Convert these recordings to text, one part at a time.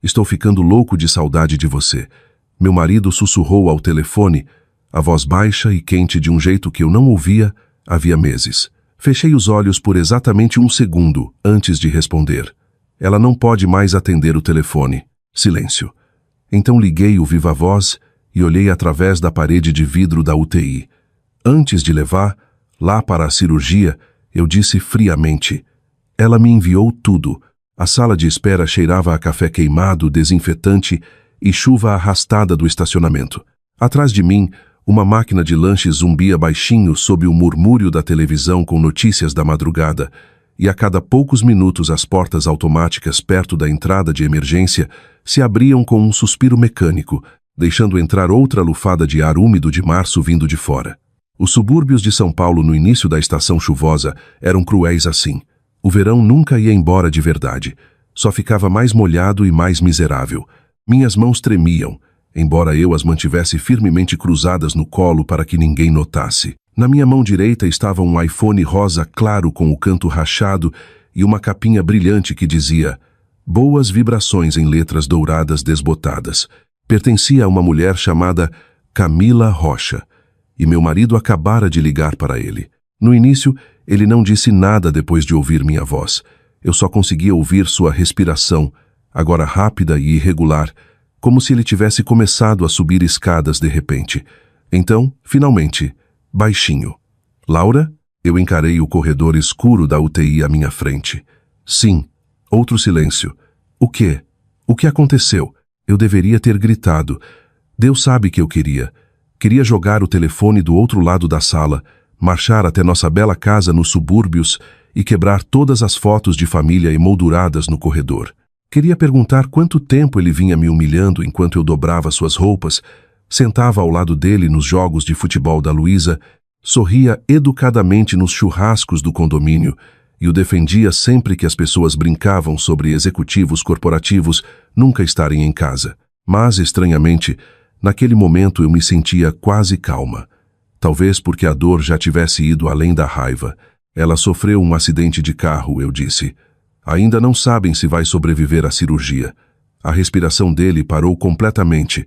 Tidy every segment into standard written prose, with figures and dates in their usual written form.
Estou ficando louco de saudade de você. Meu marido sussurrou ao telefone, a voz baixa e quente de um jeito que eu não ouvia havia meses. Fechei os olhos por exatamente 1 segundo antes de responder. Ela não pode mais atender o telefone. Silêncio. Então liguei o viva-voz e olhei através da parede de vidro da UTI. Antes de levar lá para a cirurgia, eu disse friamente. Ela me enviou tudo. A sala de espera cheirava a café queimado, desinfetante e chuva arrastada do estacionamento. Atrás de mim, uma máquina de lanche zumbia baixinho sob o murmúrio da televisão com notícias da madrugada, e a cada poucos minutos as portas automáticas perto da entrada de emergência se abriam com um suspiro mecânico, deixando entrar outra lufada de ar úmido de março vindo de fora. Os subúrbios de São Paulo no início da estação chuvosa eram cruéis assim. O verão nunca ia embora de verdade. Só ficava mais molhado e mais miserável. Minhas mãos tremiam, embora eu as mantivesse firmemente cruzadas no colo para que ninguém notasse. Na minha mão direita estava um iPhone rosa claro com o canto rachado e uma capinha brilhante que dizia Boas Vibrações em letras douradas desbotadas. Pertencia a uma mulher chamada Camila Rocha, e meu marido acabara de ligar para ele. No início, ele não disse nada depois de ouvir minha voz. Eu só conseguia ouvir sua respiração, agora rápida e irregular, como se ele tivesse começado a subir escadas de repente. Então, finalmente, baixinho. Laura? Eu encarei o corredor escuro da UTI à minha frente. Sim. Outro silêncio. O quê? O que aconteceu? Eu deveria ter gritado. Deus sabe que eu queria. Queria jogar o telefone do outro lado da sala, marchar até nossa bela casa nos subúrbios e quebrar todas as fotos de família emolduradas no corredor. Queria perguntar quanto tempo ele vinha me humilhando enquanto eu dobrava suas roupas, sentava ao lado dele nos jogos de futebol da Luísa, sorria educadamente nos churrascos do condomínio e o defendia sempre que as pessoas brincavam sobre executivos corporativos nunca estarem em casa. Mas, estranhamente, naquele momento eu me sentia quase calma. Talvez porque a dor já tivesse ido além da raiva. Ela sofreu um acidente de carro, eu disse. Ainda não sabem se vai sobreviver à cirurgia. A respiração dele parou completamente.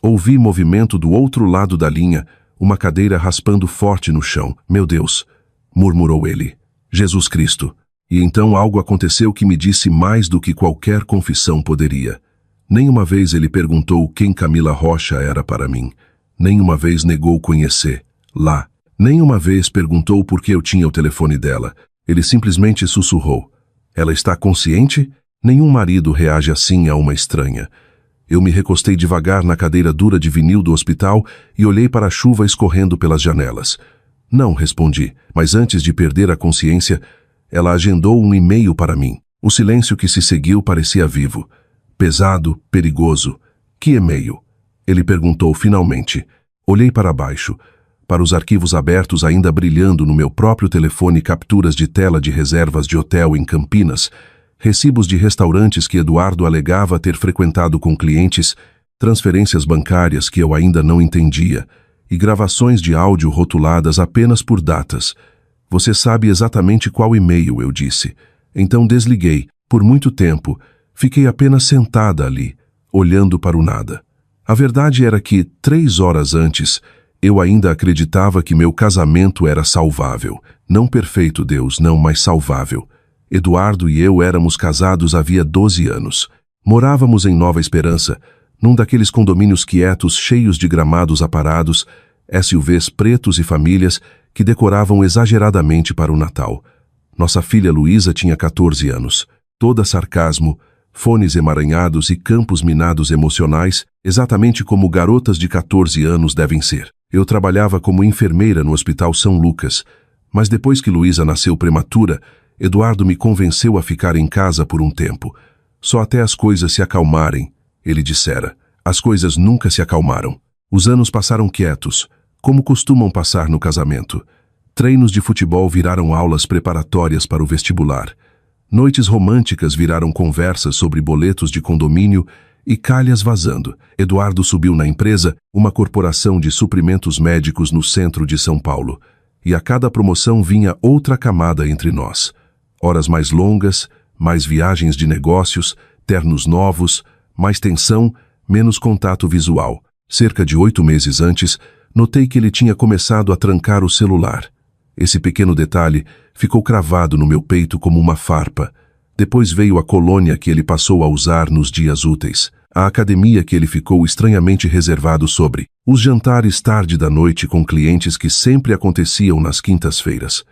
Ouvi movimento do outro lado da linha, uma cadeira raspando forte no chão. Meu Deus, murmurou ele. Jesus Cristo. E então algo aconteceu que me disse mais do que qualquer confissão poderia. Nenhuma vez ele perguntou quem Camila Rocha era para mim. Nenhuma vez negou conhecer. Lá. Nenhuma vez perguntou por que eu tinha o telefone dela. Ele simplesmente sussurrou. Ela está consciente? Nenhum marido reage assim a uma estranha. Eu me recostei devagar na cadeira dura de vinil do hospital e olhei para a chuva escorrendo pelas janelas. Não, respondi, mas antes de perder a consciência, ela agendou um e-mail para mim. O silêncio que se seguiu parecia vivo. Pesado, perigoso. Que e-mail? Ele perguntou finalmente. Olhei para baixo, para os arquivos abertos ainda brilhando no meu próprio telefone, capturas de tela de reservas de hotel em Campinas, recibos de restaurantes que Eduardo alegava ter frequentado com clientes, transferências bancárias que eu ainda não entendia, e gravações de áudio rotuladas apenas por datas. Você sabe exatamente qual e-mail, eu disse. Então desliguei. Por muito tempo, fiquei apenas sentada ali, olhando para o nada. A verdade era que, 3 horas antes, eu ainda acreditava que meu casamento era salvável. Não perfeito, Deus, não, mas salvável. Eduardo e eu éramos casados havia 12 anos. Morávamos em Nova Esperança, num daqueles condomínios quietos cheios de gramados aparados, SUVs pretos e famílias que decoravam exageradamente para o Natal. Nossa filha Luísa tinha 14 anos. Toda sarcasmo, fones emaranhados e campos minados emocionais, exatamente como garotas de 14 anos devem ser. Eu trabalhava como enfermeira no Hospital São Lucas, mas depois que Luísa nasceu prematura, Eduardo me convenceu a ficar em casa por um tempo. Só até as coisas se acalmarem, ele dissera. As coisas nunca se acalmaram. Os anos passaram quietos, como costumam passar no casamento. Treinos de futebol viraram aulas preparatórias para o vestibular. Noites românticas viraram conversas sobre boletos de condomínio e calhas vazando. Eduardo subiu na empresa, uma corporação de suprimentos médicos no centro de São Paulo. E a cada promoção vinha outra camada entre nós. Horas mais longas, mais viagens de negócios, ternos novos, Mais tensão, menos contato visual. Cerca de 8 meses antes, notei que ele tinha começado a trancar o celular. Esse pequeno detalhe ficou cravado no meu peito como uma farpa. Depois veio a colônia que ele passou a usar nos dias úteis, a academia que ele ficou estranhamente reservado sobre, os jantares tarde da noite com clientes que sempre aconteciam nas quintas-feiras.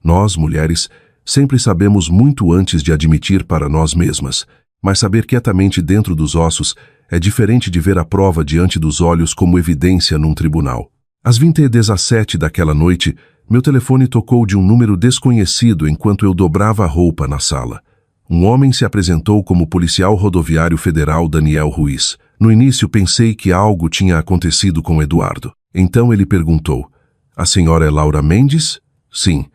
Nós, mulheres, sempre sabemos muito antes de admitir para nós mesmas, mas saber quietamente dentro dos ossos é diferente de ver a prova diante dos olhos como evidência num tribunal. Às 20h17 daquela noite, meu telefone tocou de um número desconhecido enquanto eu dobrava a roupa na sala. Um homem se apresentou como policial rodoviário federal Daniel Ruiz. No início pensei que algo tinha acontecido com Eduardo. Então ele perguntou: "A senhora é Laura Mendes?" "Sim.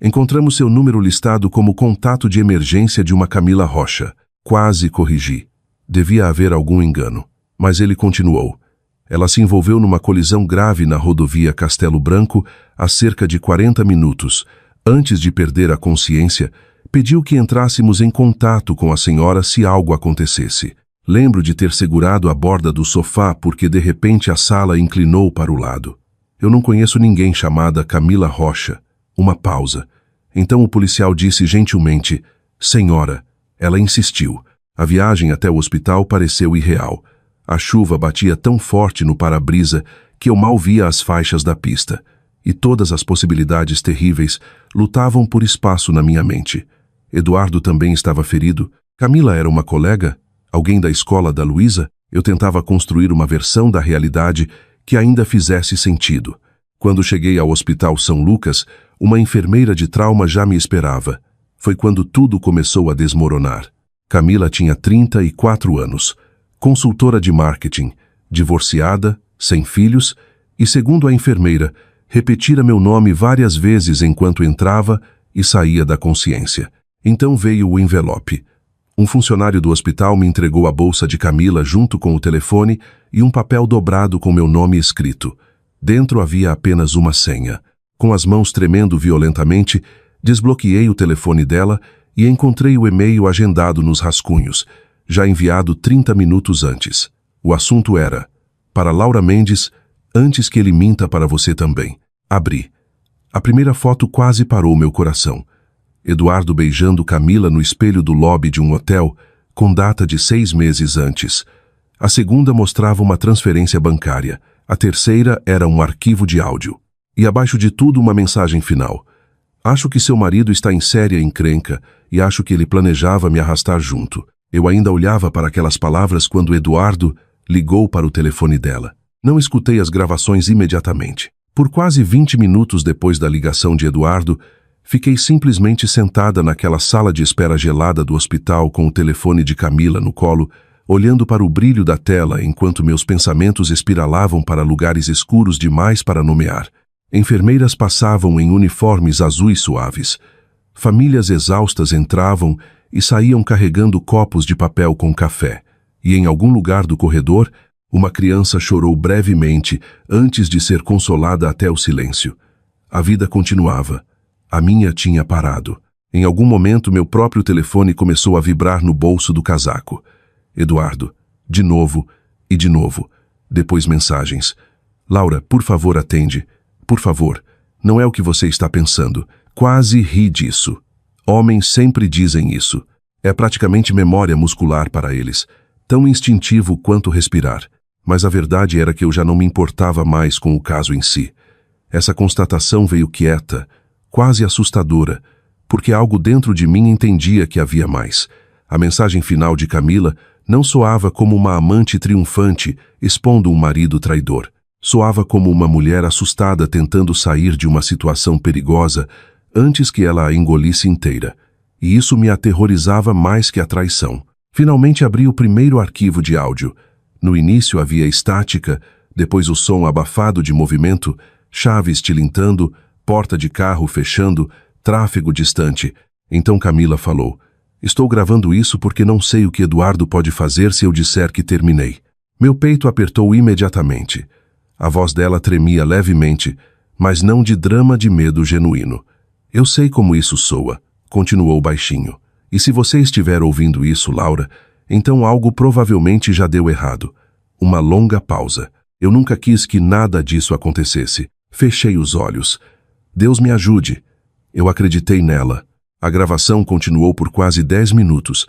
Encontramos seu número listado como contato de emergência de uma Camila Rocha." Quase corrigi. Devia haver algum engano. Mas ele continuou: "Ela se envolveu numa colisão grave na rodovia Castelo Branco há cerca de 40 minutos. Antes de perder a consciência, pediu que entrássemos em contato com a senhora se algo acontecesse. Lembro de ter segurado a borda do sofá porque de repente a sala inclinou para o lado. Eu não conheço ninguém chamada Camila Rocha." Uma pausa. Então o policial disse gentilmente: "Senhora." Ela insistiu. A viagem até o hospital pareceu irreal. A chuva batia tão forte no para-brisa que eu mal via as faixas da pista. E todas as possibilidades terríveis lutavam por espaço na minha mente. Eduardo também estava ferido. Camila era uma colega? Alguém da escola da Luísa? Eu tentava construir uma versão da realidade que ainda fizesse sentido. Quando cheguei ao Hospital São Lucas, uma enfermeira de trauma já me esperava. Foi quando tudo começou a desmoronar. Camila tinha 34 anos, consultora de marketing, divorciada, sem filhos e, segundo a enfermeira, repetira meu nome várias vezes enquanto entrava e saía da consciência. Então veio o envelope. Um funcionário do hospital me entregou a bolsa de Camila junto com o telefone e um papel dobrado com meu nome escrito. Dentro havia apenas uma senha. Com as mãos tremendo violentamente, desbloqueei o telefone dela e encontrei o e-mail agendado nos rascunhos, já enviado 30 minutos antes. O assunto era: "Para Laura Mendes, antes que ele minta para você também." Abri. A primeira foto quase parou meu coração. Eduardo beijando Camila no espelho do lobby de um hotel, com data de 6 meses antes. A segunda mostrava uma transferência bancária. A terceira era um arquivo de áudio. E abaixo de tudo uma mensagem final: "Acho que seu marido está em séria encrenca e acho que ele planejava me arrastar junto." Eu ainda olhava para aquelas palavras quando Eduardo ligou para o telefone dela. Não escutei as gravações imediatamente. Por quase 20 minutos depois da ligação de Eduardo, fiquei simplesmente sentada naquela sala de espera gelada do hospital com o telefone de Camila no colo, olhando para o brilho da tela enquanto meus pensamentos espiralavam para lugares escuros demais para nomear. Enfermeiras passavam em uniformes azuis suaves. Famílias exaustas entravam e saíam carregando copos de papel com café. E em algum lugar do corredor, uma criança chorou brevemente antes de ser consolada até o silêncio. A vida continuava. A minha tinha parado. Em algum momento, meu próprio telefone começou a vibrar no bolso do casaco. Eduardo. De novo e de novo. Depois mensagens. "Laura, por favor, atende. Por favor. Não é o que você está pensando." Quase ri disso. Homens sempre dizem isso. É praticamente memória muscular para eles. Tão instintivo quanto respirar. Mas a verdade era que eu já não me importava mais com o caso em si. Essa constatação veio quieta, quase assustadora, porque algo dentro de mim entendia que havia mais. A mensagem final de Camila não soava como uma amante triunfante expondo um marido traidor. Soava como uma mulher assustada tentando sair de uma situação perigosa antes que ela a engolisse inteira. E isso me aterrorizava mais que a traição. Finalmente abri o primeiro arquivo de áudio. No início havia estática, depois o som abafado de movimento, chaves tilintando, porta de carro fechando, tráfego distante. Então Camila falou: "Estou gravando isso porque não sei o que Eduardo pode fazer se eu disser que terminei." Meu peito apertou imediatamente. A voz dela tremia levemente, mas não de drama de medo genuíno. "Eu sei como isso soa", continuou baixinho. "E se você estiver ouvindo isso, Laura, Então algo provavelmente já deu errado. Uma longa pausa. Eu nunca quis que nada disso acontecesse. Fechei os olhos. Deus me ajude. Eu acreditei nela. A gravação continuou por quase 10 minutos,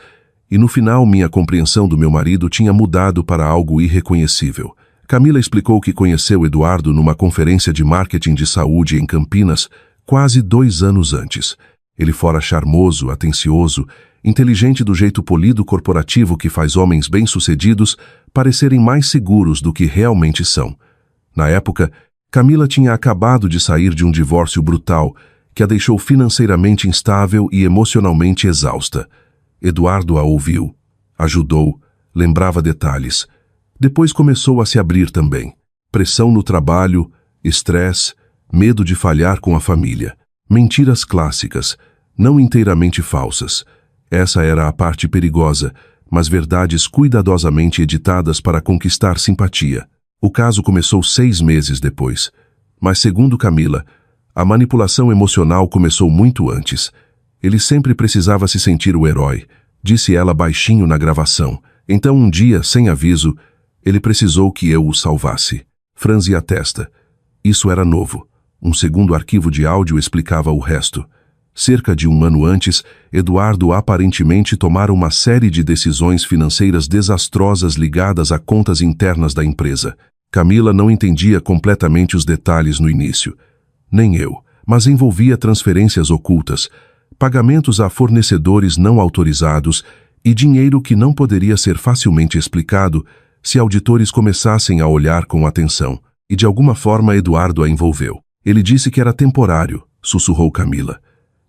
e no final minha compreensão do meu marido tinha mudado para algo irreconhecível. Camila explicou que conheceu Eduardo numa conferência de marketing de saúde em Campinas, quase 2 anos antes. Ele fora charmoso, atencioso, inteligente do jeito polido corporativo que faz homens bem-sucedidos parecerem mais seguros do que realmente são. Na época, Camila tinha acabado de sair de um divórcio brutal que a deixou financeiramente instável e emocionalmente exausta. Eduardo a ouviu, ajudou, lembrava detalhes. Depois começou a se abrir também. Pressão no trabalho, estresse, medo de falhar com a família. Mentiras clássicas, não inteiramente falsas. Essa era a parte perigosa, mas verdades cuidadosamente editadas para conquistar simpatia. O caso começou 6 meses depois. Mas segundo Camila, a manipulação emocional começou muito antes. Ele sempre precisava se sentir o herói, disse ela baixinho na gravação. Então um dia, sem aviso, ele precisou que eu o salvasse. Franzi a testa. Isso era novo. Um segundo arquivo de áudio explicava o resto. Cerca de 1 ano antes, Eduardo aparentemente tomara uma série de decisões financeiras desastrosas ligadas a contas internas da empresa. Camila não entendia completamente os detalhes no início. Nem eu, mas envolvia transferências ocultas, pagamentos a fornecedores não autorizados e dinheiro que não poderia ser facilmente explicado se auditores começassem a olhar com atenção. E de alguma forma Eduardo a envolveu. Ele disse que era temporário, sussurrou Camila.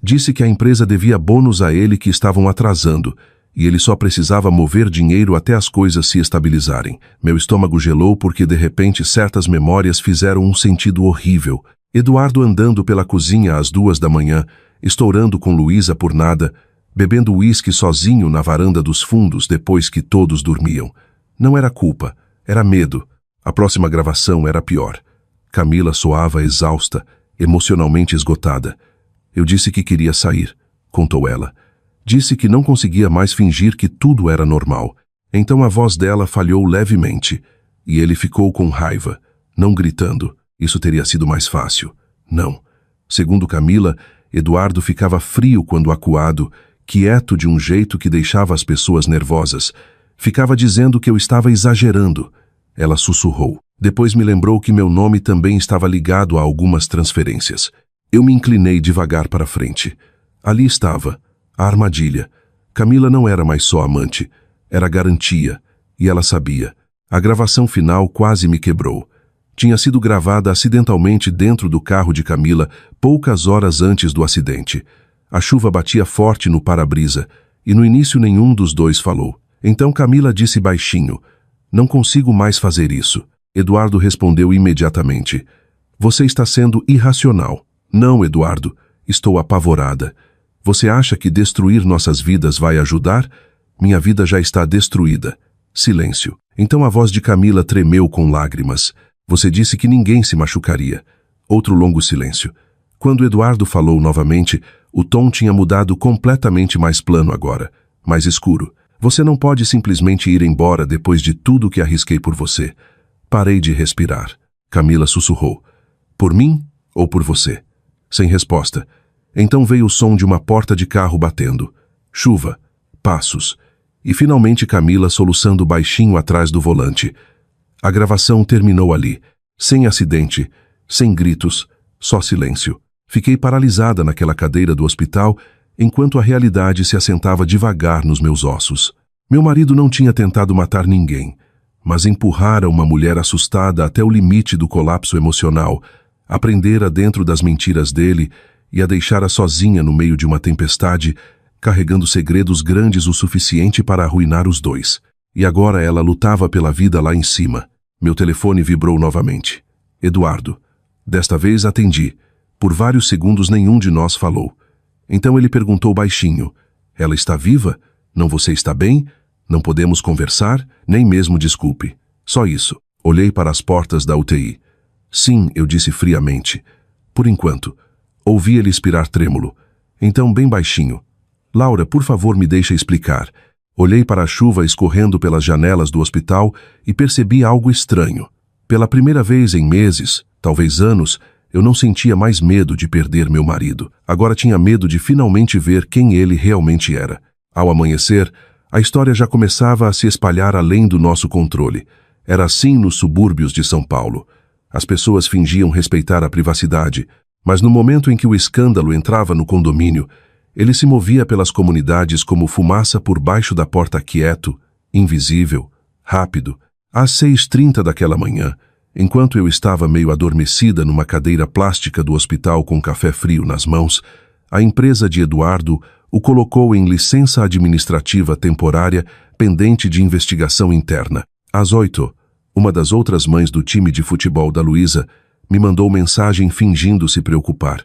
Disse que a empresa devia bônus a ele que estavam atrasando, e ele só precisava mover dinheiro até as coisas se estabilizarem. Meu estômago gelou porque de repente certas memórias fizeram um sentido horrível. Eduardo andando pela cozinha às 2 da manhã, estourando com Luísa por nada, bebendo uísque sozinho na varanda dos fundos depois que todos dormiam. Não era culpa, era medo. A próxima gravação era pior. Camila soava exausta, emocionalmente esgotada. Eu disse que queria sair, contou ela. Disse que não conseguia mais fingir que tudo era normal. Então a voz dela falhou levemente, e ele ficou com raiva, não gritando. Isso teria sido mais fácil. Não. Segundo Camila, Eduardo ficava frio quando acuado, quieto de um jeito que deixava as pessoas nervosas. Ficava dizendo que eu estava exagerando. Ela sussurrou. Depois me lembrou que meu nome também estava ligado a algumas transferências. Eu me inclinei devagar para frente. Ali estava, a armadilha. Camila não era mais só amante, era garantia, e ela sabia. A gravação final quase me quebrou. Tinha sido gravada acidentalmente dentro do carro de Camila poucas horas antes do acidente. A chuva batia forte no para-brisa, e no início nenhum dos dois falou. Então Camila disse baixinho, não consigo mais fazer isso. Eduardo respondeu imediatamente, você está sendo irracional. Não, Eduardo, estou apavorada. Você acha que destruir nossas vidas vai ajudar? Minha vida já está destruída. Silêncio. Então a voz de Camila tremeu com lágrimas. Você disse que ninguém se machucaria. Outro longo silêncio. Quando Eduardo falou novamente, o tom tinha mudado completamente mais plano agora, mais escuro. Você não pode simplesmente ir embora depois de tudo que arrisquei por você. Parei de respirar. Camila sussurrou. Por mim ou por você? Sem resposta. Então veio o som de uma porta de carro batendo. Chuva. Passos. E finalmente Camila soluçando baixinho atrás do volante. A gravação terminou ali. Sem acidente, sem gritos, só silêncio. Fiquei paralisada naquela cadeira do hospital enquanto a realidade se assentava devagar nos meus ossos. Meu marido não tinha tentado matar ninguém, mas empurrara uma mulher assustada até o limite do colapso emocional, aprendera dentro das mentiras dele e a deixara sozinha no meio de uma tempestade, carregando segredos grandes o suficiente para arruinar os dois. E agora ela lutava pela vida lá em cima. Meu telefone vibrou novamente. Eduardo. Desta vez atendi. Por vários segundos nenhum de nós falou. Então ele perguntou baixinho. Ela está viva? Não você está bem? Não podemos conversar? Nem mesmo desculpe. Só isso. Olhei para as portas da UTI. Sim, eu disse friamente. Por enquanto. Ouvi ele expirar trêmulo. Então bem baixinho. Laura, por favor, me deixa explicar. Olhei para a chuva escorrendo pelas janelas do hospital e percebi algo estranho. Pela primeira vez em meses, talvez anos, eu não sentia mais medo de perder meu marido. Agora tinha medo de finalmente ver quem ele realmente era. Ao amanhecer, a história já começava a se espalhar além do nosso controle. Era assim nos subúrbios de São Paulo. As pessoas fingiam respeitar a privacidade, mas no momento em que o escândalo entrava no condomínio, ele se movia pelas comunidades como fumaça por baixo da porta, quieto, invisível, rápido. Às 6h30 daquela manhã, enquanto eu estava meio adormecida numa cadeira plástica do hospital com café frio nas mãos, a empresa de Eduardo o colocou em licença administrativa temporária pendente de investigação interna. Às 8h, uma das outras mães do time de futebol da Luísa me mandou mensagem fingindo se preocupar,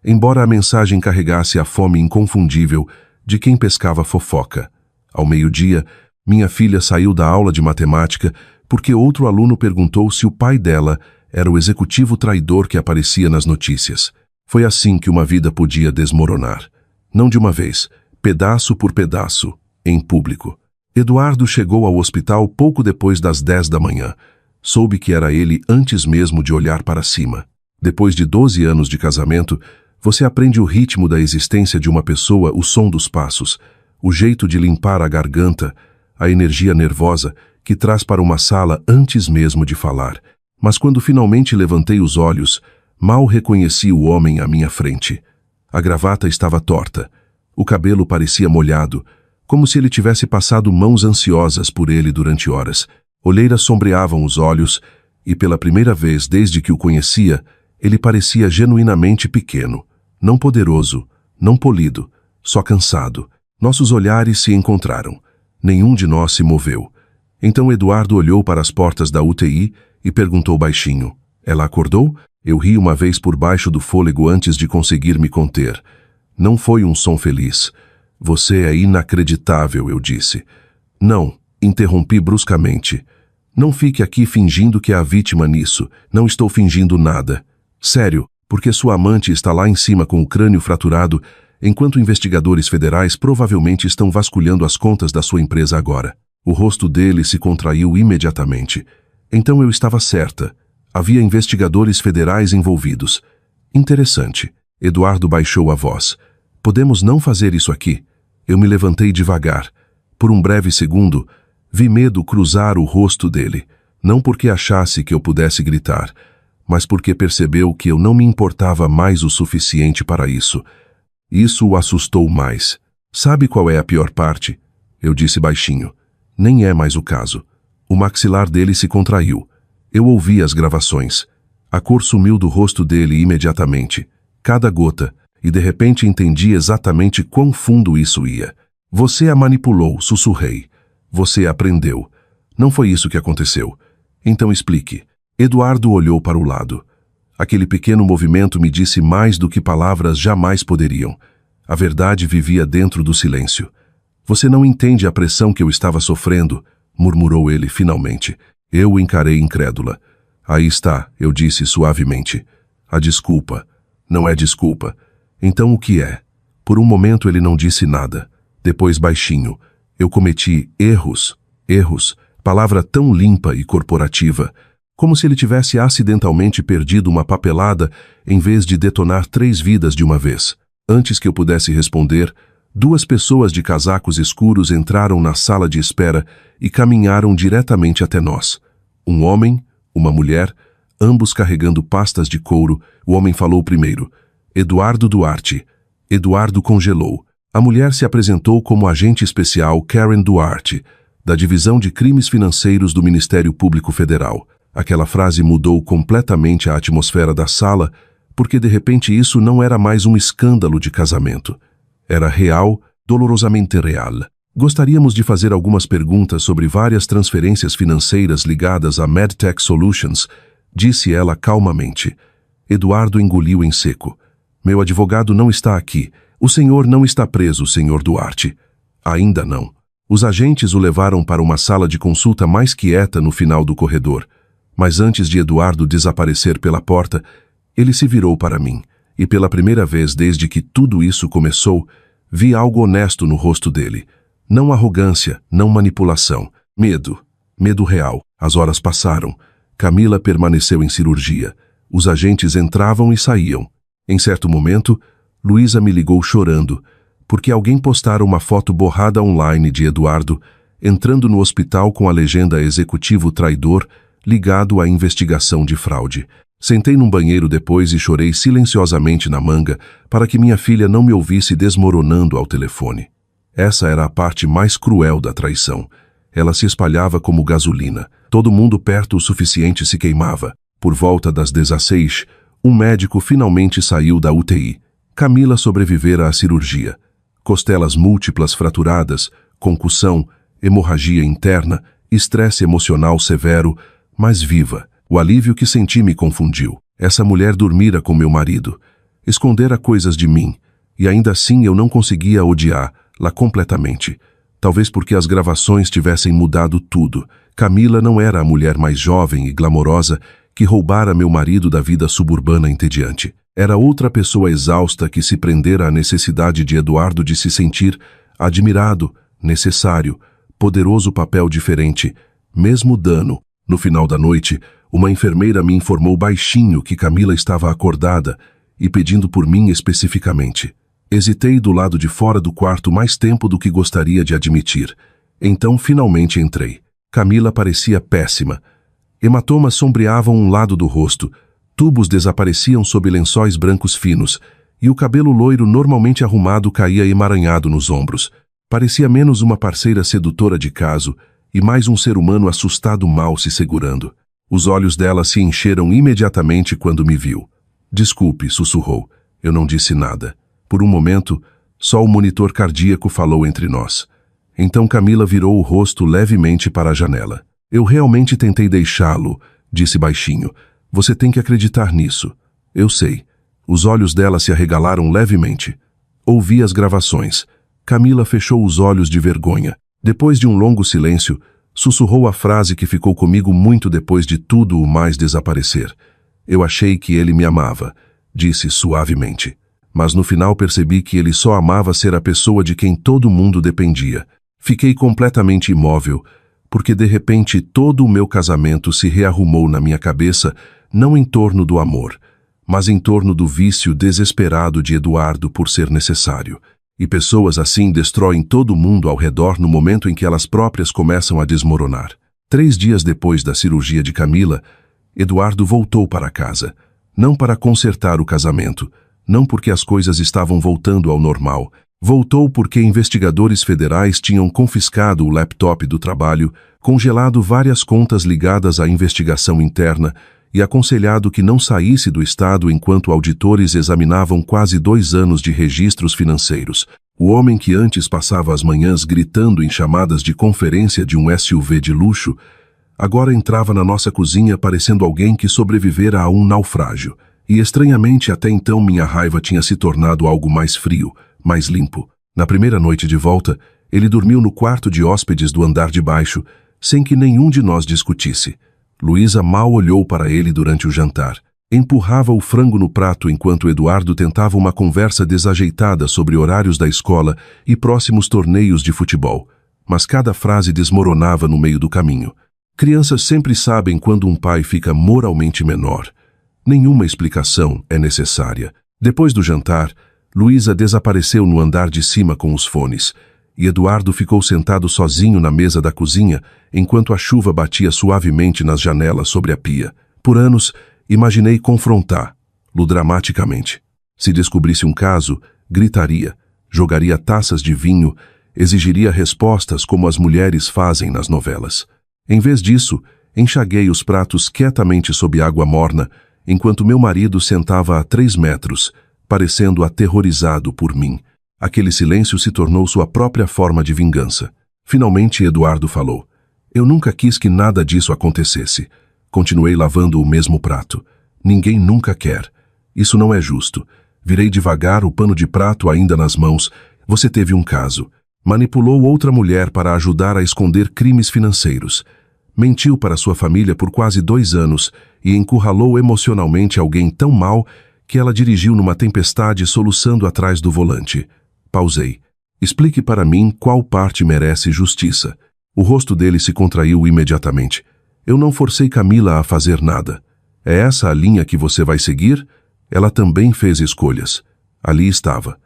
embora a mensagem carregasse a fome inconfundível de quem pescava fofoca. Ao meio-dia, minha filha saiu da aula de matemática porque outro aluno perguntou se o pai dela era o executivo traidor que aparecia nas notícias. Foi assim que uma vida podia desmoronar. Não de uma vez, pedaço por pedaço, em público. Eduardo chegou ao hospital pouco depois das 10 da manhã. Soube que era ele antes mesmo de olhar para cima. Depois de 12 anos de casamento, você aprende o ritmo da existência de uma pessoa, o som dos passos, o jeito de limpar a garganta, a energia nervosa que traz para uma sala antes mesmo de falar. Mas quando finalmente levantei os olhos, mal reconheci o homem à minha frente. A gravata estava torta. O cabelo parecia molhado, como se ele tivesse passado mãos ansiosas por ele durante horas. Olheiras sombreavam os olhos e, pela primeira vez desde que o conhecia, ele parecia genuinamente pequeno. Não poderoso, não polido, só cansado. Nossos olhares se encontraram. Nenhum de nós se moveu. Então Eduardo olhou para as portas da UTI e perguntou baixinho: "Ela acordou?" Eu ri uma vez por baixo do fôlego antes de conseguir me conter. Não foi um som feliz. "Você é inacreditável", eu disse. "Não", interrompi bruscamente. "Não fique aqui fingindo que é a vítima nisso. Não estou fingindo nada. Sério, porque sua amante está lá em cima com o crânio fraturado, enquanto investigadores federais provavelmente estão vasculhando as contas da sua empresa agora." O rosto dele se contraiu imediatamente. Então eu estava certa. Havia investigadores federais envolvidos. Interessante. Eduardo baixou a voz. "Podemos não fazer isso aqui." Eu me levantei devagar. Por um breve segundo, vi medo cruzar o rosto dele. Não porque achasse que eu pudesse gritar, mas porque percebeu que eu não me importava mais o suficiente para isso. Isso o assustou mais. "Sabe qual é a pior parte?" Eu disse baixinho. "Nem é mais o caso." O maxilar dele se contraiu. Eu ouvi as gravações. A cor sumiu do rosto dele imediatamente. Cada gota, e de repente entendi exatamente quão fundo isso ia. "Você a manipulou", sussurrei. "Você aprendeu." "Não foi isso que aconteceu." "Então explique." Eduardo olhou para o lado. Aquele pequeno movimento me disse mais do que palavras jamais poderiam. A verdade vivia dentro do silêncio. "Você não entende a pressão que eu estava sofrendo", murmurou ele finalmente. Eu o encarei incrédula. "Aí está", eu disse suavemente. "A desculpa." "Não é desculpa." "Então o que é?" Por um momento ele não disse nada. Depois baixinho: "Eu cometi erros." Erros, palavra tão limpa e corporativa, como se ele tivesse acidentalmente perdido uma papelada em vez de detonar 3 vidas de uma vez. Antes que eu pudesse responder, 2 pessoas de casacos escuros entraram na sala de espera e caminharam diretamente até nós. Um homem, uma mulher, ambos carregando pastas de couro. O homem falou primeiro: "Eduardo Duarte." Eduardo congelou. A mulher se apresentou como agente especial Karen Duarte, da Divisão de Crimes Financeiros do Ministério Público Federal. Aquela frase mudou completamente a atmosfera da sala, porque de repente isso não era mais um escândalo de casamento. Era real, dolorosamente real. Gostaríamos de fazer algumas perguntas sobre várias transferências financeiras ligadas à MedTech Solutions, disse ela calmamente. Eduardo engoliu em seco. "Meu advogado não está aqui. O senhor não está preso, senhor Duarte." "Ainda não." Os agentes o levaram para uma sala de consulta mais quieta no final do corredor. Mas antes de Eduardo desaparecer pela porta, ele se virou para mim, e pela primeira vez desde que tudo isso começou, vi algo honesto no rosto dele. Não arrogância, não manipulação. Medo. Medo real. As horas passaram. Camila permaneceu em cirurgia. Os agentes entravam e saíam. Em certo momento, Luísa me ligou chorando, porque alguém postara uma foto borrada online de Eduardo entrando no hospital com a legenda "Executivo traidor", ligado à investigação de fraude. Sentei num banheiro depois e chorei silenciosamente na manga para que minha filha não me ouvisse desmoronando ao telefone. Essa era a parte mais cruel da traição. Ela se espalhava como gasolina. Todo mundo perto o suficiente se queimava. Por volta das 16, um médico finalmente saiu da UTI. Camila sobrevivera à cirurgia. Costelas múltiplas fraturadas, concussão, hemorragia interna, estresse emocional severo, mas viva. O alívio que senti me confundiu. Essa mulher dormira com meu marido. Escondera coisas de mim, e ainda assim eu não conseguia odiá-la completamente. Talvez porque as gravações tivessem mudado tudo. Camila não era a mulher mais jovem e glamourosa que roubara meu marido da vida suburbana entediante. Era outra pessoa exausta que se prendera à necessidade de Eduardo de se sentir admirado, necessário, poderoso, papel diferente, mesmo dano. No final da noite, uma enfermeira me informou baixinho que Camila estava acordada e pedindo por mim especificamente. Hesitei do lado de fora do quarto mais tempo do que gostaria de admitir. Então, finalmente entrei. Camila parecia péssima. Hematomas sombreavam um lado do rosto, tubos desapareciam sob lençóis brancos finos, e o cabelo loiro normalmente arrumado caía emaranhado nos ombros. Parecia menos uma parceira sedutora de caso e mais um ser humano assustado mal se segurando. Os olhos dela se encheram imediatamente quando me viu. "Desculpe", sussurrou. Eu não disse nada. Por um momento, só o monitor cardíaco falou entre nós. Então Camila virou o rosto levemente para a janela. "Eu realmente tentei deixá-lo", disse baixinho. "Você tem que acreditar nisso." "Eu sei." Os olhos dela se arregalaram levemente. Ouvi as gravações. Camila fechou os olhos de vergonha. Depois de um longo silêncio, sussurrou a frase que ficou comigo muito depois de tudo o mais desaparecer. "Eu achei que ele me amava", disse suavemente. Mas no final percebi que ele só amava ser a pessoa de quem todo mundo dependia. Fiquei completamente imóvel, porque de repente todo o meu casamento se rearrumou na minha cabeça, não em torno do amor, mas em torno do vício desesperado de Eduardo por ser necessário. E pessoas assim destroem todo mundo ao redor no momento em que elas próprias começam a desmoronar. 3 dias depois da cirurgia de Camila, Eduardo voltou para casa. Não para consertar o casamento, não porque as coisas estavam voltando ao normal. Voltou porque investigadores federais tinham confiscado o laptop do trabalho, congelado várias contas ligadas à investigação interna e aconselhado que não saísse do estado enquanto auditores examinavam quase 2 anos de registros financeiros. O homem que antes passava as manhãs gritando em chamadas de conferência de um SUV de luxo, agora entrava na nossa cozinha parecendo alguém que sobrevivera a um naufrágio. E estranhamente até então minha raiva tinha se tornado algo mais frio, mais limpo. Na primeira noite de volta, ele dormiu no quarto de hóspedes do andar de baixo, sem que nenhum de nós discutisse. Luísa mal olhou para ele durante o jantar. Empurrava o frango no prato enquanto Eduardo tentava uma conversa desajeitada sobre horários da escola e próximos torneios de futebol. Mas cada frase desmoronava no meio do caminho. Crianças sempre sabem quando um pai fica moralmente menor. Nenhuma explicação é necessária. Depois do jantar, Luísa desapareceu no andar de cima com os fones, e Eduardo ficou sentado sozinho na mesa da cozinha enquanto a chuva batia suavemente nas janelas sobre a pia. Por anos, imaginei confrontá-lo dramaticamente. Se descobrisse um caso, gritaria, jogaria taças de vinho, exigiria respostas como as mulheres fazem nas novelas. Em vez disso, enxaguei os pratos quietamente sob água morna, enquanto meu marido sentava a 3 metros, parecendo aterrorizado por mim. Aquele silêncio se tornou sua própria forma de vingança. Finalmente Eduardo falou. Eu nunca quis que nada disso acontecesse. Continuei lavando o mesmo prato. Ninguém nunca quer. Isso não é justo. Virei devagar, o pano de prato ainda nas mãos. Você teve um caso. Manipulou outra mulher para ajudar a esconder crimes financeiros. Mentiu para sua família por quase 2 anos e encurralou emocionalmente alguém tão mal que ela dirigiu numa tempestade soluçando atrás do volante. Pausei. Explique para mim qual parte merece justiça. O rosto dele se contraiu imediatamente. Eu não forcei Camila a fazer nada. É essa a linha que você vai seguir? Ela também fez escolhas. Ali estava.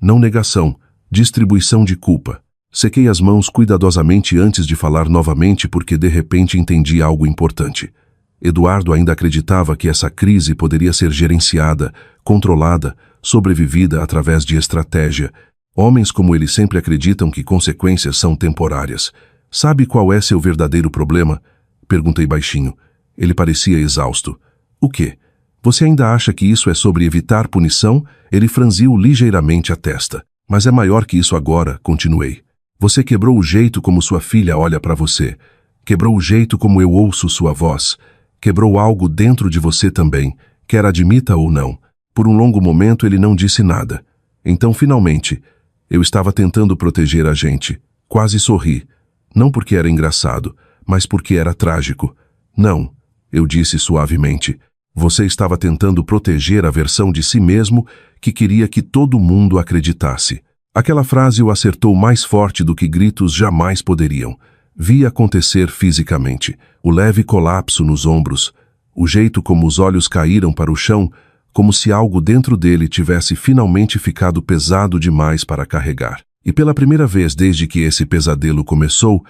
Não negação, distribuição de culpa. Sequei as mãos cuidadosamente antes de falar novamente porque de repente entendi algo importante. Eduardo ainda acreditava que essa crise poderia ser gerenciada, controlada, sobrevivida através de estratégia. Homens como ele sempre acreditam que consequências são temporárias. Sabe qual é seu verdadeiro problema? Perguntei baixinho. Ele parecia exausto. O quê? Você ainda acha que isso é sobre evitar punição? Ele franziu ligeiramente a testa. Mas é maior que isso agora, continuei. Você quebrou o jeito como sua filha olha para você. Quebrou o jeito como eu ouço sua voz. Quebrou algo dentro de você também, quer admita ou não. Por um longo momento ele não disse nada. Então, finalmente, eu estava tentando proteger a gente. Quase sorri. Não porque era engraçado, mas porque era trágico. Não, eu disse suavemente. Você estava tentando proteger a versão de si mesmo que queria que todo mundo acreditasse. Aquela frase o acertou mais forte do que gritos jamais poderiam. Vi acontecer fisicamente. O leve colapso nos ombros, o jeito como os olhos caíram para o chão, como se algo dentro dele tivesse finalmente ficado pesado demais para carregar. E pela primeira vez desde que esse pesadelo começou,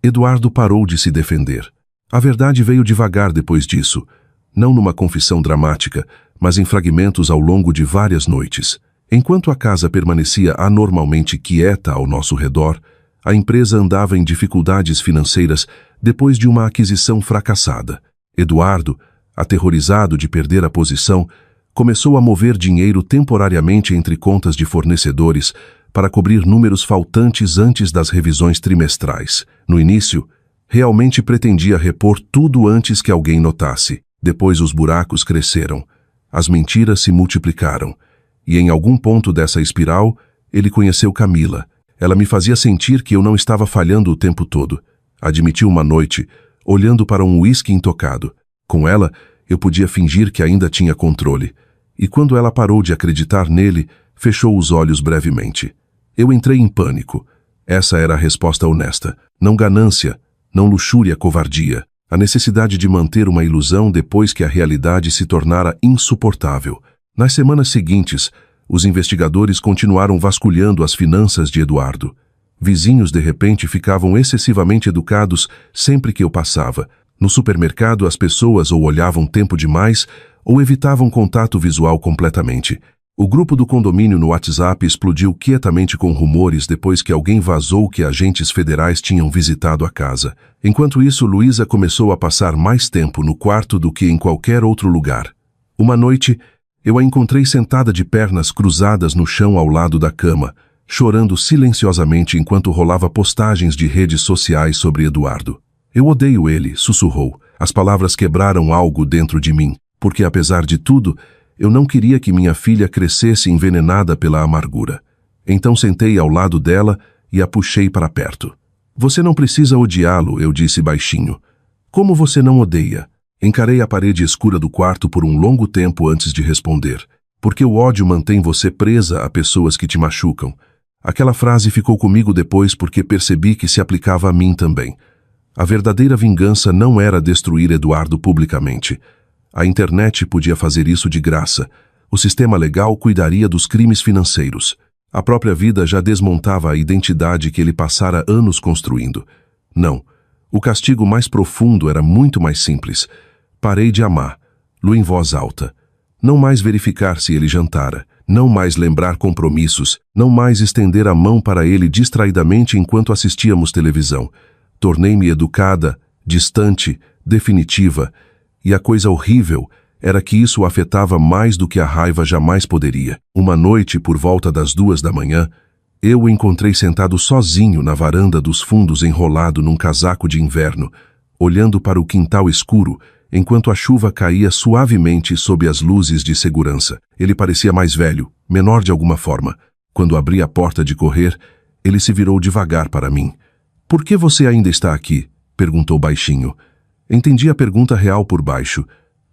Eduardo parou de se defender. A verdade veio devagar depois disso, não numa confissão dramática, mas em fragmentos ao longo de várias noites. Enquanto a casa permanecia anormalmente quieta ao nosso redor, a empresa andava em dificuldades financeiras depois de uma aquisição fracassada. Eduardo, aterrorizado de perder a posição, começou a mover dinheiro temporariamente entre contas de fornecedores para cobrir números faltantes antes das revisões trimestrais. No início, realmente pretendia repor tudo antes que alguém notasse. Depois os buracos cresceram, as mentiras se multiplicaram, e em algum ponto dessa espiral, ele conheceu Camila. Ela me fazia sentir que eu não estava falhando o tempo todo. Admitiu uma noite, olhando para um uísque intocado. Com ela, eu podia fingir que ainda tinha controle. E quando ela parou de acreditar nele, fechou os olhos brevemente. Eu entrei em pânico. Essa era a resposta honesta. Não ganância, não luxúria, covardia. A necessidade de manter uma ilusão depois que a realidade se tornara insuportável. Nas semanas seguintes, os investigadores continuaram vasculhando as finanças de Eduardo. Vizinhos, de repente, ficavam excessivamente educados sempre que eu passava. No supermercado, as pessoas ou olhavam tempo demais ou evitavam contato visual completamente. O grupo do condomínio no WhatsApp explodiu quietamente com rumores depois que alguém vazou que agentes federais tinham visitado a casa. Enquanto isso, Luísa começou a passar mais tempo no quarto do que em qualquer outro lugar. Uma noite, eu a encontrei sentada de pernas cruzadas no chão ao lado da cama, chorando silenciosamente enquanto rolava postagens de redes sociais sobre Eduardo. Eu odeio ele, sussurrou. As palavras quebraram algo dentro de mim, porque apesar de tudo, eu não queria que minha filha crescesse envenenada pela amargura. Então sentei ao lado dela e a puxei para perto. Você não precisa odiá-lo, eu disse baixinho. Como você não odeia? Encarei a parede escura do quarto por um longo tempo antes de responder. Porque o ódio mantém você presa a pessoas que te machucam. Aquela frase ficou comigo depois porque percebi que se aplicava a mim também. A verdadeira vingança não era destruir Eduardo publicamente. A internet podia fazer isso de graça. O sistema legal cuidaria dos crimes financeiros. A própria vida já desmontava a identidade que ele passara anos construindo. Não. O castigo mais profundo era muito mais simples. Parei de amar-lo em voz alta. Não mais verificar se ele jantara. Não mais lembrar compromissos. Não mais estender a mão para ele distraidamente enquanto assistíamos televisão. Tornei-me educada, distante, definitiva. E a coisa horrível era que isso o afetava mais do que a raiva jamais poderia. Uma noite, por volta das 2 da manhã, eu o encontrei sentado sozinho na varanda dos fundos enrolado num casaco de inverno, olhando para o quintal escuro, enquanto a chuva caía suavemente sob as luzes de segurança. Ele parecia mais velho, menor de alguma forma. Quando abri a porta de correr, ele se virou devagar para mim. "Por que você ainda está aqui?" perguntou baixinho. Entendi a pergunta real por baixo.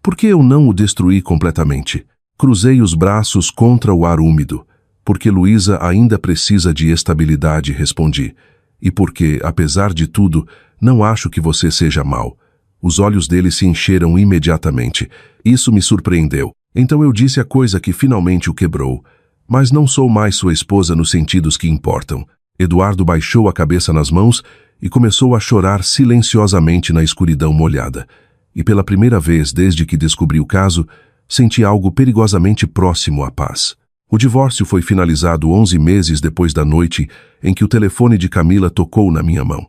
Por que eu não o destruí completamente? Cruzei os braços contra o ar úmido. Porque Luísa ainda precisa de estabilidade, respondi. E porque, apesar de tudo, não acho que você seja mau. Os olhos dele se encheram imediatamente. Isso me surpreendeu. Então eu disse a coisa que finalmente o quebrou. Mas não sou mais sua esposa nos sentidos que importam. Eduardo baixou a cabeça nas mãos e começou a chorar silenciosamente na escuridão molhada. E pela primeira vez desde que descobri o caso, senti algo perigosamente próximo à paz. O divórcio foi finalizado 11 meses depois da noite em que o telefone de Camila tocou na minha mão.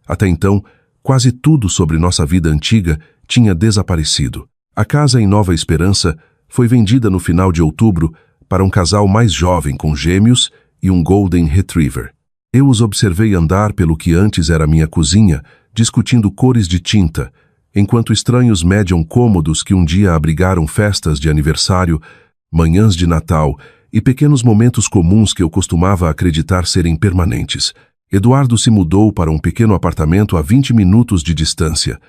Até então, quase tudo sobre nossa vida antiga tinha desaparecido. A casa em Nova Esperança foi vendida no final de outubro para um casal mais jovem com gêmeos e um Golden Retriever. Eu os observei andar pelo que antes era minha cozinha, discutindo cores de tinta, enquanto estranhos médiam cômodos que um dia abrigaram festas de aniversário, manhãs de Natal e pequenos momentos comuns que eu costumava acreditar serem permanentes. Eduardo se mudou para um pequeno apartamento a 20 minutos de distância,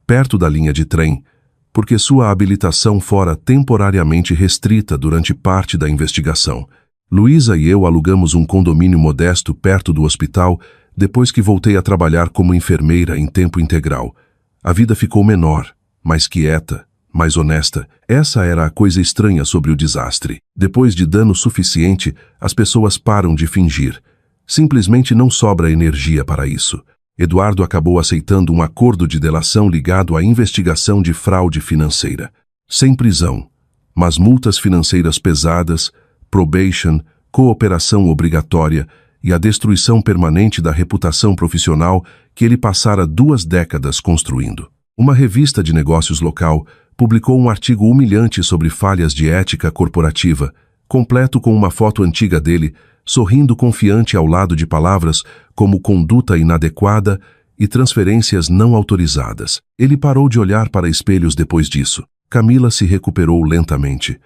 perto da linha de trem, porque sua habilitação fora temporariamente restrita durante parte da investigação. Luísa e eu alugamos um condomínio modesto perto do hospital depois que voltei a trabalhar como enfermeira em tempo integral. A vida ficou menor, mais quieta, mais honesta. Essa era a coisa estranha sobre o desastre. Depois de dano suficiente, as pessoas param de fingir. Simplesmente não sobra energia para isso. Eduardo acabou aceitando um acordo de delação ligado à investigação de fraude financeira. Sem prisão, mas multas financeiras pesadas, probation, cooperação obrigatória e a destruição permanente da reputação profissional que ele passara 2 décadas construindo. Uma revista de negócios local publicou um artigo humilhante sobre falhas de ética corporativa, completo com uma foto antiga dele, sorrindo confiante ao lado de palavras como conduta inadequada e transferências não autorizadas. Ele parou de olhar para espelhos depois disso. Camila se recuperou lentamente.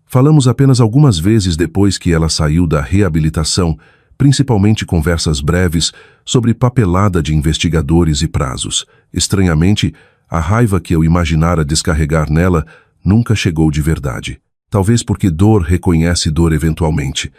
Falamos apenas algumas vezes depois que ela saiu da reabilitação, principalmente conversas breves sobre papelada de investigadores e prazos. Estranhamente, a raiva que eu imaginara descarregar nela nunca chegou de verdade. Talvez porque dor reconhece dor eventualmente.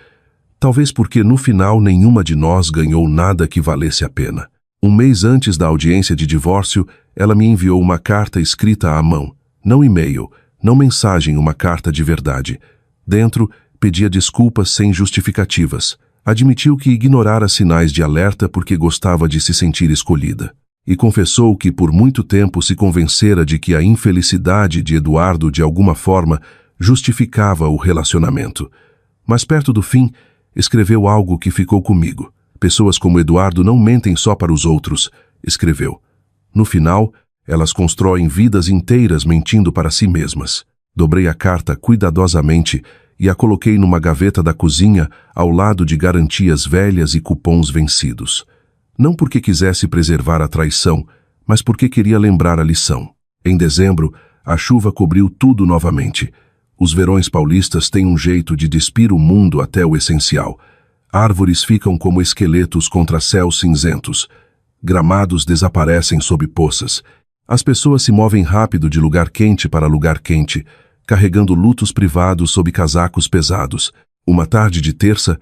Talvez porque no final nenhuma de nós ganhou nada que valesse a pena. Um mês antes da audiência de divórcio, ela me enviou uma carta escrita à mão. Não e-mail, não mensagem, uma carta de verdade. Dentro, pedia desculpas sem justificativas. Admitiu que ignorara sinais de alerta porque gostava de se sentir escolhida. E confessou que por muito tempo se convencera de que a infelicidade de Eduardo de alguma forma justificava o relacionamento. Mas perto do fim, escreveu algo que ficou comigo. Pessoas como Eduardo não mentem só para os outros, escreveu. No final, elas constroem vidas inteiras mentindo para si mesmas. Dobrei a carta cuidadosamente e a coloquei numa gaveta da cozinha ao lado de garantias velhas e cupons vencidos. Não porque quisesse preservar a traição, mas porque queria lembrar a lição. Em dezembro, a chuva cobriu tudo novamente. Os verões paulistas têm um jeito de despir o mundo até o essencial. Árvores ficam como esqueletos contra céus cinzentos. Gramados desaparecem sob poças. As pessoas se movem rápido de lugar quente para lugar quente, carregando lutos privados sob casacos pesados. Uma tarde de terça,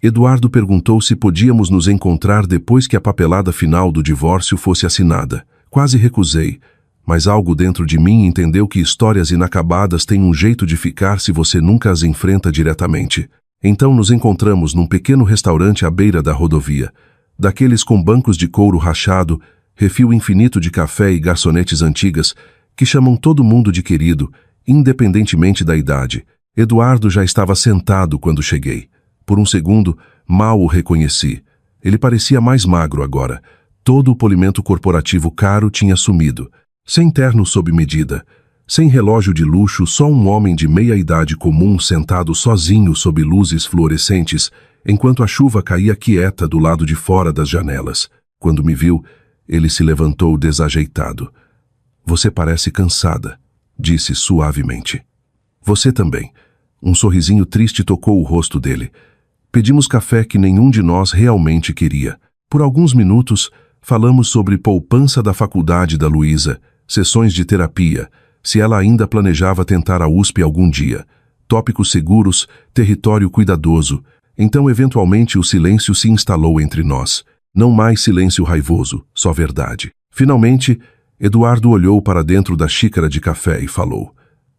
Eduardo perguntou se podíamos nos encontrar depois que a papelada final do divórcio fosse assinada. Quase recusei, mas algo dentro de mim entendeu que histórias inacabadas têm um jeito de ficar se você nunca as enfrenta diretamente. Então nos encontramos num pequeno restaurante à beira da rodovia, daqueles com bancos de couro rachado, refil infinito de café e garçonetes antigas que chamam todo mundo de querido, independentemente da idade. Eduardo já estava sentado quando cheguei. Por um segundo, mal o reconheci. Ele parecia mais magro agora. Todo o polimento corporativo caro tinha sumido. Sem terno sob medida, sem relógio de luxo, só um homem de meia-idade comum sentado sozinho sob luzes fluorescentes, enquanto a chuva caía quieta do lado de fora das janelas. Quando me viu, ele se levantou desajeitado. "Você parece cansada", disse suavemente. "Você também." Um sorrisinho triste tocou o rosto dele. Pedimos café que nenhum de nós realmente queria. Por alguns minutos, falamos sobre poupança da faculdade da Luísa, sessões de terapia, se ela ainda planejava tentar a USP algum dia, tópicos seguros, território cuidadoso, Então, eventualmente, o silêncio se instalou entre nós. Não mais silêncio raivoso, só verdade. Finalmente, Eduardo olhou para dentro da xícara de café e falou: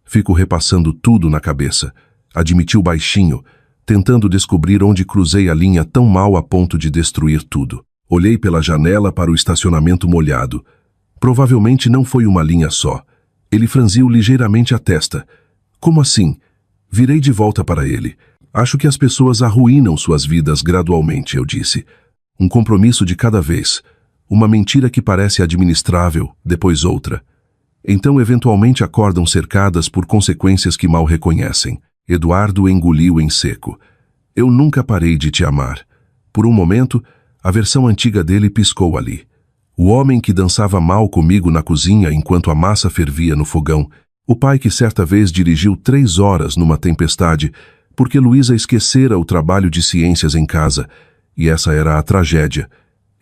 "Fico repassando tudo na cabeça", admitiu baixinho, tentando descobrir onde cruzei a linha tão mal a ponto de destruir tudo. Olhei pela janela para o estacionamento molhado. Provavelmente não foi uma linha só. Ele franziu ligeiramente a testa. Como assim? Virei de volta para ele. Acho que as pessoas arruinam suas vidas gradualmente, eu disse. Um compromisso de cada vez. Uma mentira que parece administrável, depois outra. Então, eventualmente, acordam cercadas por consequências que mal reconhecem. Eduardo engoliu em seco. Eu nunca parei de te amar. Por um momento, a versão antiga dele piscou ali. O homem que dançava mal comigo na cozinha enquanto a massa fervia no fogão. O pai que certa vez dirigiu 3 horas numa tempestade porque Luísa esquecera o trabalho de ciências em casa. E essa era a tragédia.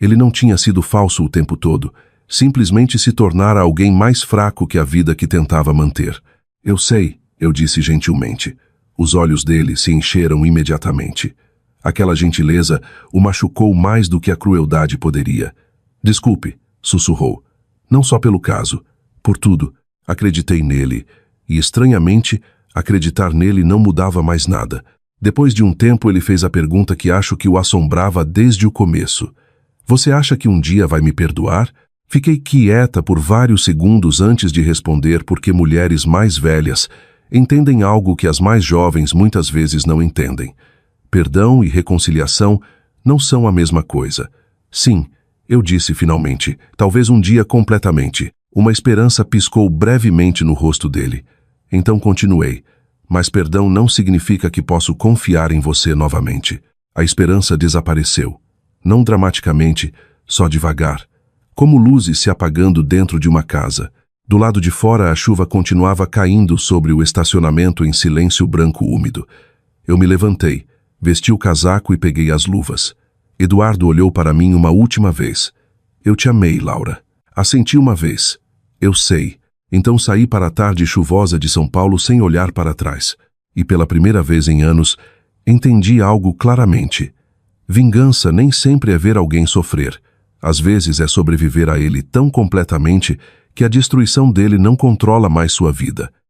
Ele não tinha sido falso o tempo todo. Simplesmente se tornara alguém mais fraco que a vida que tentava manter. Eu sei, eu disse gentilmente. Os olhos dele se encheram imediatamente. Aquela gentileza o machucou mais do que a crueldade poderia. Desculpe, sussurrou. Não só pelo caso, por tudo. Acreditei nele, e estranhamente, acreditar nele não mudava mais nada. Depois de um tempo ele fez a pergunta que acho que o assombrava desde o começo. Você acha que um dia vai me perdoar? Fiquei quieta por vários segundos antes de responder porque mulheres mais velhas entendem algo que as mais jovens muitas vezes não entendem. Perdão e reconciliação não são a mesma coisa. Sim, eu disse finalmente, talvez um dia completamente. Uma esperança piscou brevemente no rosto dele. Então continuei. Mas perdão não significa que posso confiar em você novamente. A esperança desapareceu. Não dramaticamente, só devagar. Como luzes se apagando dentro de uma casa. Do lado de fora a chuva continuava caindo sobre o estacionamento em silêncio branco úmido. Eu me levantei, vesti o casaco e peguei as luvas. Eduardo olhou para mim uma última vez. Eu te amei, Laura. Assenti uma vez. Eu sei. Então saí para a tarde chuvosa de São Paulo sem olhar para trás. E pela primeira vez em anos, entendi algo claramente. Vingança nem sempre é ver alguém sofrer. Às vezes é sobreviver a ele tão completamente que a destruição dele não controla mais sua vida.